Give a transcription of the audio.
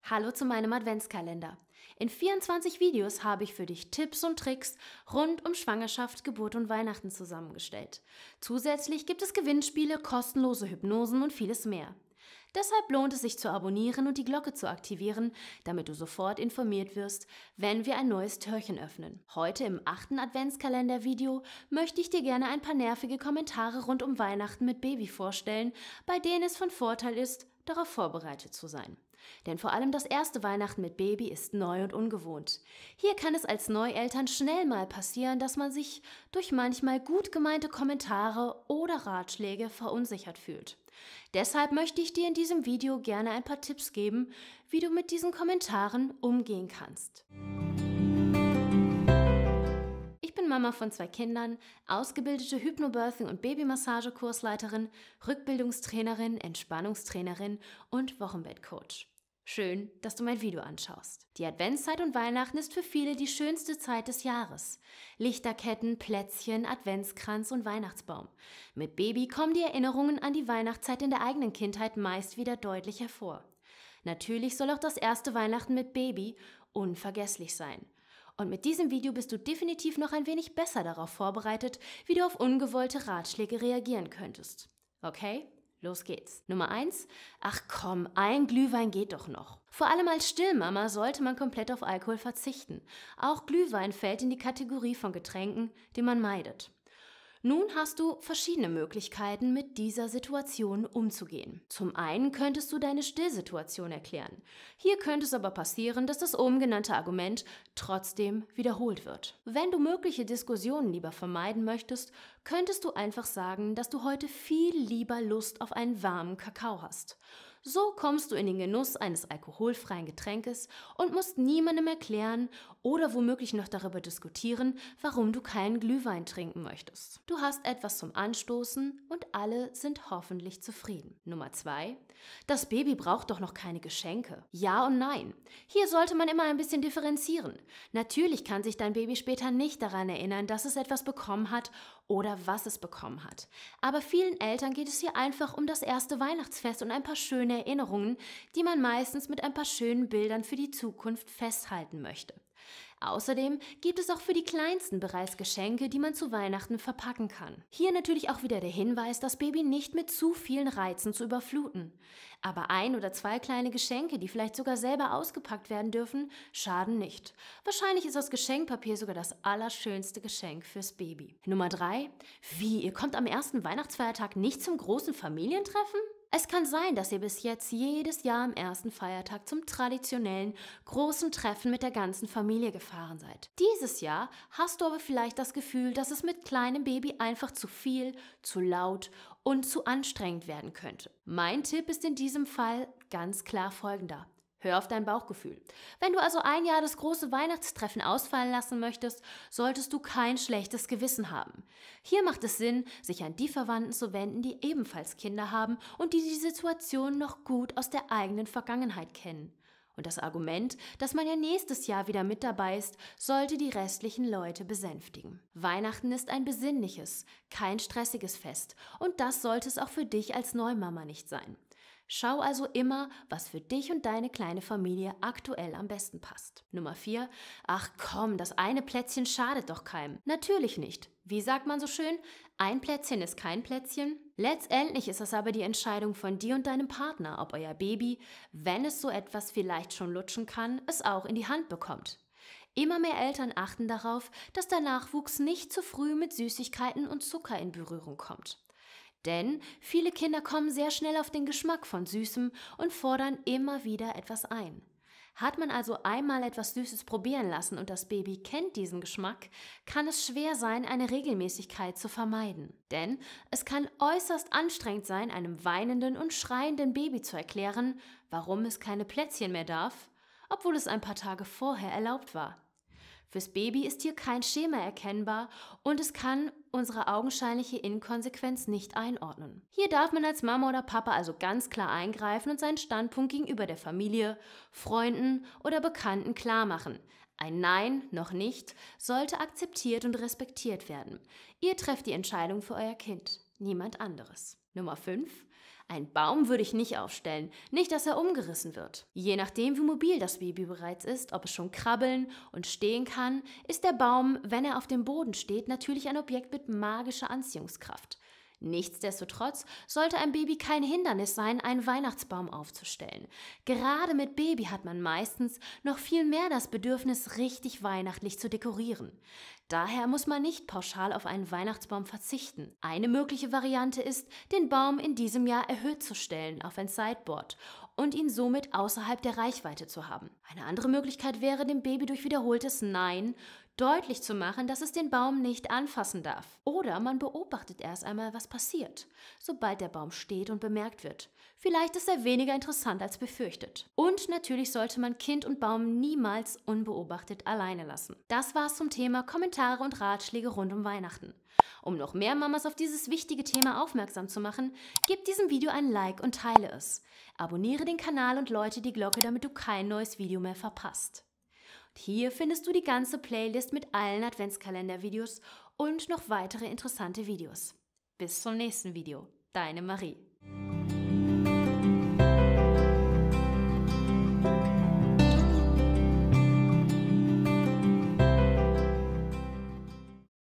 Hallo zu meinem Adventskalender. In 24 Videos habe ich für dich Tipps und Tricks rund um Schwangerschaft, Geburt und Weihnachten zusammengestellt. Zusätzlich gibt es Gewinnspiele, kostenlose Hypnosen und vieles mehr. Deshalb lohnt es sich zu abonnieren und die Glocke zu aktivieren, damit du sofort informiert wirst, wenn wir ein neues Türchen öffnen. Heute im 8. Adventskalender-Video möchte ich dir gerne ein paar nervige Kommentare rund um Weihnachten mit Baby vorstellen, bei denen es von Vorteil ist, darauf vorbereitet zu sein. Denn vor allem das erste Weihnachten mit Baby ist neu und ungewohnt. Hier kann es als Neueltern schnell mal passieren, dass man sich durch manchmal gut gemeinte Kommentare oder Ratschläge verunsichert fühlt. Deshalb möchte ich dir in diesem Video gerne ein paar Tipps geben, wie du mit diesen Kommentaren umgehen kannst. Ich bin Mama von 2 Kindern, ausgebildete Hypnobirthing- und Babymassage-Kursleiterin, Rückbildungstrainerin, Entspannungstrainerin und Wochenbettcoach. Schön, dass du mein Video anschaust. Die Adventszeit und Weihnachten ist für viele die schönste Zeit des Jahres. Lichterketten, Plätzchen, Adventskranz und Weihnachtsbaum. Mit Baby kommen die Erinnerungen an die Weihnachtszeit in der eigenen Kindheit meist wieder deutlich hervor. Natürlich soll auch das erste Weihnachten mit Baby unvergesslich sein. Und mit diesem Video bist du definitiv noch ein wenig besser darauf vorbereitet, wie du auf ungewollte Ratschläge reagieren könntest. Okay? Los geht's. Nummer 1. Ach komm, ein Glühwein geht doch noch. Vor allem als Stillmama sollte man komplett auf Alkohol verzichten. Auch Glühwein fällt in die Kategorie von Getränken, die man meidet. Nun hast du verschiedene Möglichkeiten, mit dieser Situation umzugehen. Zum einen könntest du deine Stillsituation erklären. Hier könnte es aber passieren, dass das oben genannte Argument trotzdem wiederholt wird. Wenn du mögliche Diskussionen lieber vermeiden möchtest, könntest du einfach sagen, dass du heute viel lieber Lust auf einen warmen Kakao hast. So kommst du in den Genuss eines alkoholfreien Getränkes und musst niemandem erklären oder womöglich noch darüber diskutieren, warum du keinen Glühwein trinken möchtest. Du hast etwas zum Anstoßen und alle sind hoffentlich zufrieden. Nummer 2. Das Baby braucht doch noch keine Geschenke. Ja und nein. Hier sollte man immer ein bisschen differenzieren. Natürlich kann sich dein Baby später nicht daran erinnern, dass es etwas bekommen hat oder was es bekommen hat. Aber vielen Eltern geht es hier einfach um das erste Weihnachtsfest und ein paar schöne Erinnerungen, die man meistens mit ein paar schönen Bildern für die Zukunft festhalten möchte. Außerdem gibt es auch für die Kleinsten bereits Geschenke, die man zu Weihnachten verpacken kann. Hier natürlich auch wieder der Hinweis, das Baby nicht mit zu vielen Reizen zu überfluten. Aber 1 oder 2 kleine Geschenke, die vielleicht sogar selber ausgepackt werden dürfen, schaden nicht. Wahrscheinlich ist das Geschenkpapier sogar das allerschönste Geschenk fürs Baby. Nummer 3. Wie, ihr kommt am ersten Weihnachtsfeiertag nicht zum großen Familientreffen? Es kann sein, dass ihr bis jetzt jedes Jahr am ersten Feiertag zum traditionellen großen Treffen mit der ganzen Familie gefahren seid. Dieses Jahr hast du aber vielleicht das Gefühl, dass es mit kleinem Baby einfach zu viel, zu laut und zu anstrengend werden könnte. Mein Tipp ist in diesem Fall ganz klar folgender. Hör auf dein Bauchgefühl. Wenn du also ein Jahr das große Weihnachtstreffen ausfallen lassen möchtest, solltest du kein schlechtes Gewissen haben. Hier macht es Sinn, sich an die Verwandten zu wenden, die ebenfalls Kinder haben und die Situation noch gut aus der eigenen Vergangenheit kennen. Und das Argument, dass man ja nächstes Jahr wieder mit dabei ist, sollte die restlichen Leute besänftigen. Weihnachten ist ein besinnliches, kein stressiges Fest und das sollte es auch für dich als Neumama nicht sein. Schau also immer, was für dich und deine kleine Familie aktuell am besten passt. Nummer 4. Ach komm, das eine Plätzchen schadet doch keinem. Natürlich nicht. Wie sagt man so schön? Ein Plätzchen ist kein Plätzchen. Letztendlich ist es aber die Entscheidung von dir und deinem Partner, ob euer Baby, wenn es so etwas vielleicht schon lutschen kann, es auch in die Hand bekommt. Immer mehr Eltern achten darauf, dass der Nachwuchs nicht zu früh mit Süßigkeiten und Zucker in Berührung kommt. Denn viele Kinder kommen sehr schnell auf den Geschmack von Süßem und fordern immer wieder etwas ein. Hat man also einmal etwas Süßes probieren lassen und das Baby kennt diesen Geschmack, kann es schwer sein, eine Regelmäßigkeit zu vermeiden. Denn es kann äußerst anstrengend sein, einem weinenden und schreienden Baby zu erklären, warum es keine Plätzchen mehr darf, obwohl es ein paar Tage vorher erlaubt war. Fürs Baby ist hier kein Schema erkennbar und es kann unsere augenscheinliche Inkonsequenz nicht einordnen. Hier darf man als Mama oder Papa also ganz klar eingreifen und seinen Standpunkt gegenüber der Familie, Freunden oder Bekannten klar machen. Ein Nein, noch nicht, sollte akzeptiert und respektiert werden. Ihr trefft die Entscheidung für euer Kind, niemand anderes. Nummer 5. Ein Baum würde ich nicht aufstellen, nicht dass er umgerissen wird. Je nachdem, wie mobil das Baby bereits ist, ob es schon krabbeln und stehen kann, ist der Baum, wenn er auf dem Boden steht, natürlich ein Objekt mit magischer Anziehungskraft. Nichtsdestotrotz sollte ein Baby kein Hindernis sein, einen Weihnachtsbaum aufzustellen. Gerade mit Baby hat man meistens noch viel mehr das Bedürfnis, richtig weihnachtlich zu dekorieren. Daher muss man nicht pauschal auf einen Weihnachtsbaum verzichten. Eine mögliche Variante ist, den Baum in diesem Jahr erhöht zu stellen auf ein Sideboard und ihn somit außerhalb der Reichweite zu haben. Eine andere Möglichkeit wäre, dem Baby durch wiederholtes Nein deutlich zu machen, dass es den Baum nicht anfassen darf. Oder man beobachtet erst einmal, was passiert, sobald der Baum steht und bemerkt wird. Vielleicht ist er weniger interessant als befürchtet. Und natürlich sollte man Kind und Baum niemals unbeobachtet alleine lassen. Das war's zum Thema Kommentare und Ratschläge rund um Weihnachten. Um noch mehr Mamas auf dieses wichtige Thema aufmerksam zu machen, gib diesem Video ein Like und teile es. Abonniere den Kanal und läute die Glocke, damit du kein neues Video mehr verpasst. Hier findest du die ganze Playlist mit allen Adventskalender-Videos und noch weitere interessante Videos. Bis zum nächsten Video. Deine Marie.